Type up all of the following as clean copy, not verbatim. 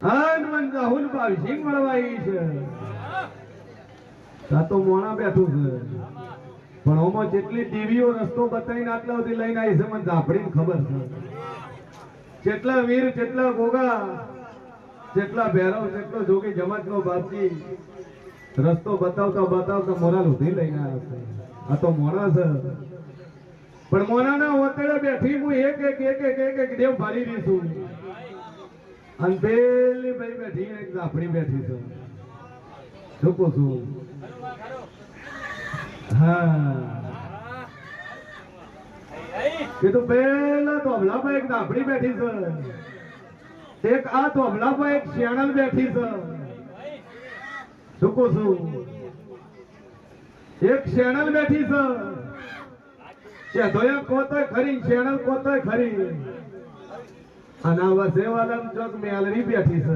હનુમાન રાહુલ ભાઈ સિંહ મળવાઈ છે. તા તો મોણા બેઠું છે પણ ઓમાં જેટલી ટીવીઓ રસ્તો બતાવીને આટલા સુધી લઈને આવી છે મને ઝાપડીને ખબર છે. જેટલા વીર જેટલા ગોગા જેટલા ભેરવ જેટલો જોગી જમાતનો બાપજી રસ્તો બતાવતા બતાવતા મોરા સુધી લઈને આવ્યો છે. આ તો મોણા છે પણ મોનાના ઓતળે બેઠી હું એક એક એક એક એક એક દેવ ભાળી રહી છું. અને પેલી ભાઈ બેઠી એક ઝાપડી બેઠી છે. જોકો છું. હા એ તો પેલા ધોબલામાં એક ઝાપડી બેઠી છે. એક આ ધોબલામાં એક શિયાળલ બેઠી છે. જોકો છું. એક શિયાળલ બેઠી છે. ધોયા કોતોય ખરી શિયાળલ કોતોય ખરી. અને આ વસેવાલા ચોક મેલરી બેઠી છે.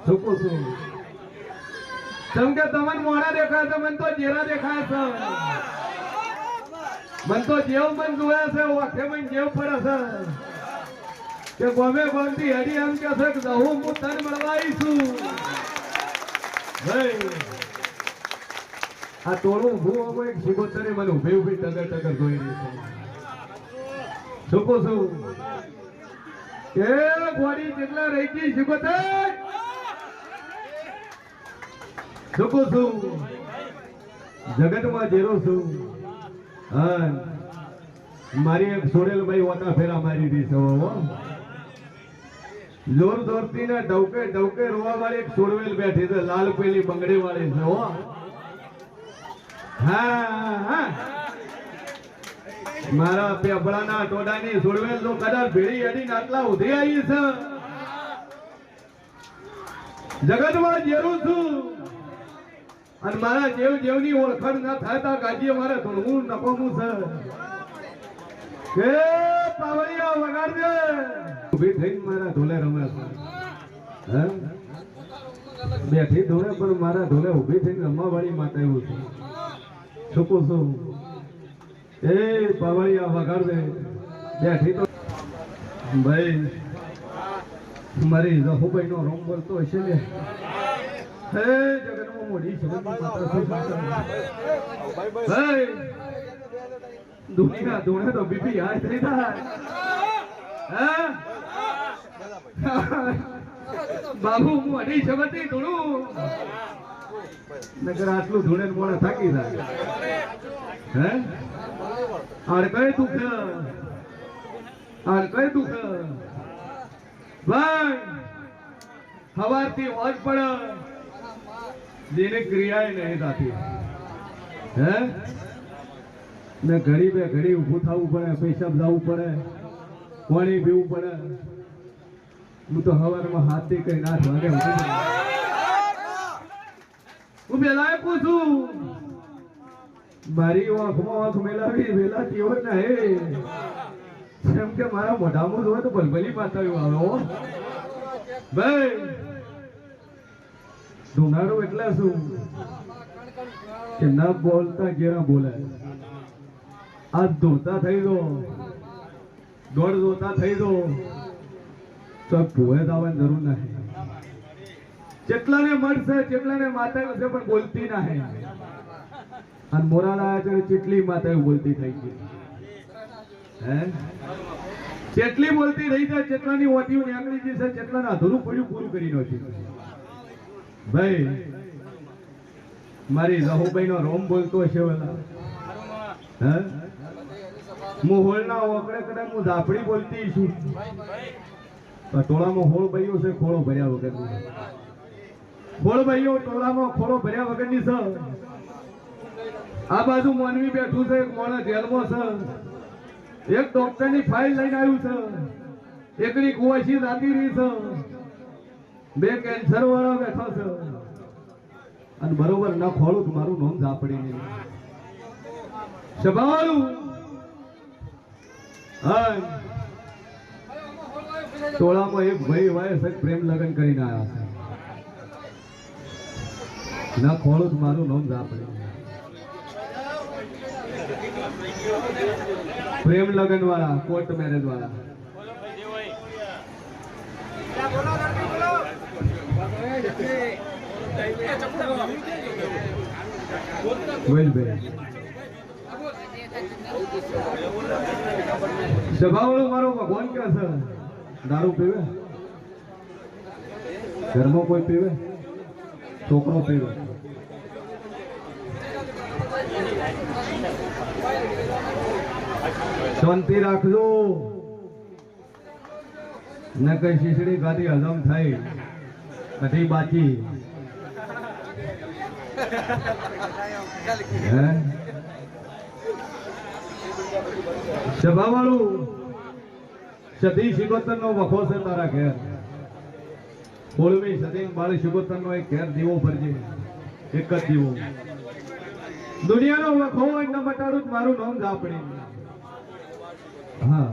જોકો છું. જેમ કે તમને મોડા દેખાય છે મને તો જેરા દેખાય છે. મન તો જેવ મન જોયા છે ઓખે મન જેવ પડે છે કે ગમે ગમતી હડી એમ કે છે કે હું તન મળવાઈ છું. આ તોડું હું એક શિગોતરે મને ઉભી ઉભી ટગર ટગર જોઈ રહી છે. જોકો છું. કે ગોડી જેટલા રહી ગઈ શિગોતર. જોકો છું. જગતમાં જેરો છું. હા મારી એક સોડેલ ભાઈ ઓટા ફેરા મારી રહી છે. જોર જોરથી ને ડવકે ડવકે રોવા વાળી એક સોડવેલ બેઠી છે. લાલ પેલી બંગડી વાળી છે. હા મારા પેપડાના ટોડાની સોડવેલ તો કદાચ ભેડી અડીને આટલા ઉધી આવી છે. જગતમાં જેરું છું અને મારા જેવ જેવની ઓળખાણ ના થાય તા ગાજીએ મારે થોડું નકોમું છે કે પાવડિયા વગાડજે. ઊભી થઈને મારા ઢોલે રમે છે. હે બેઠી ઢોલે પણ મારા ઢોલે ઊભી થઈને રમવા વાળી માતા એવું છે. છૂપું છું. એ પાવડિયા વગાડજે બેઠી તો ભાઈ મારી રઘુભાઈ નો રોમ બોલતો હશે ને. હે જગતમાં મોડી છે દુનિયા દોણે તો બીપી હાય થઈ થાય. બાબુ હું અઢી છબતી ધૂણું નગર આટલું ધૂણે મોડે થાકી જાય. હે આર કઈ દુઃખ આર કઈ દુઃખ ભાઈ હવારથી હોજ પડે જેને ક્રિયા નહીં થતી. હે ને ઘડી બે ઘડી ઊભું થવું પડે પૈસા જવું પડે પાણી પીવું પડે. હું તો હવારમાં હાથથી કઈ 8 વાગે હું પેલા પૂછું મારી આંખમાં આંખ મેલાવી વેલા તેવો ના હે એમ કે મારા મોઢામાં જોવે તો ભલભલી પાતાયું આવે. ભાઈ ધુનારો એટલે શું કે ન બોલતા ઘેરા બોલે. આ ધોતા થઈ દો દોડ ધોતા થઈ દો તો ભૂએ આવવાની જરૂર નથી. જેટલાને મળશે જેટલાને માતા છે પણ બોલતી ના હે. અને મોરાલા જેટલી માતા બોલતી થઈ ગઈ. હે જેટલી બોલતી રહી જાય જેટલાની ઓટીઓ નીકળી જશે જેટલાને અધૂરું પડ્યું પૂરું કરી નાખ્યું. ભાઈ મારી રઘુભાઈ નો રોમ બોલતો હશે ઓલા. હે હું હોળના ઓકડે કદાચ હું ઝાપડી બોલતી છું. ટોળામાં હોળ ભાઈઓ છે ખોળો ભર્યા વગરની. હોળ ભાઈઓ ટોળામાં ખોળો ભર્યા વગરની છે. આ બાજુ માનવી બેઠું છે. એક માણસ જેલમાં છે. એક ડોક્ટરની ફાઇલ લઈને આવ્યું છે. એકની કુવાસી રાતી રહી છે. 2 કેન્સર વાળા બેઠા છે. અને બરોબર ન ખોળું મારું નામ ઝાપડી નહીં સભાવાળું. હા ટોળામાં એક ભાઈ વાય પ્રેમ લગ્ન કરીને આવ્યા છે. ન ખોળું મારું નામ ઝાપડી. પ્રેમ લગ્ન વાળા કોર્ટ મેરેજ વાળા બોલ ભાઈ સભાવાળો મારો ભગવાન ક્યાં છે? દારૂ પીવે? ઘરમાં કોઈ પીવે? છોકરો પીવે? શાંતિ રાખજો, ન કઈ શીશડી ગાડી હજમ થાય કઢી બાચી. સભા વાળું સદી શિકોતર નો વખો છે તારા ઘેર. 16મી સદી બાળી શિકોતર નો એક ઘેર દીવો ભરજે, એક જ દીવો. દુનિયાનો વખો હોય ન મટાડું મારું નામ ઝાપડી. હા